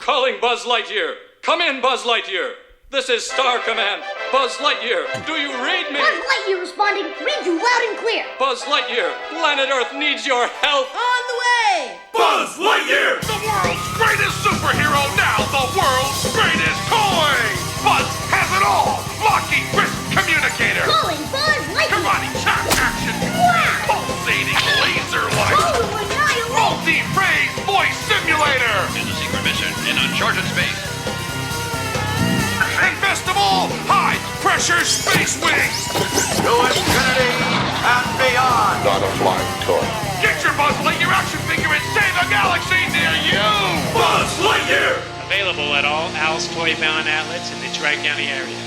Calling Buzz Lightyear. Come in, Buzz Lightyear. This is Star Command. Buzz Lightyear, do you read me? Buzz Lightyear responding. Read you loud and clear. Buzz Lightyear, planet Earth needs your help. On the way. Buzz Lightyear! The world's greatest superhero, now the world's greatest toy! Buzz has it all! Locking wrist communicator! Calling Buzz Lightyear. Karate chop action! Wow. Pulsating laser light! Oh, annihilate. Multi-phase voice simulator! Is a secret mission in uncharted space. And best of all, high-pressure space wings! To infinity and beyond! Not a flying toy. Get your Buzz Lightyear action figure and save a galaxy near you! Buzz Lightyear! Available at all Al's Toy Bound outlets in the Tri-County area.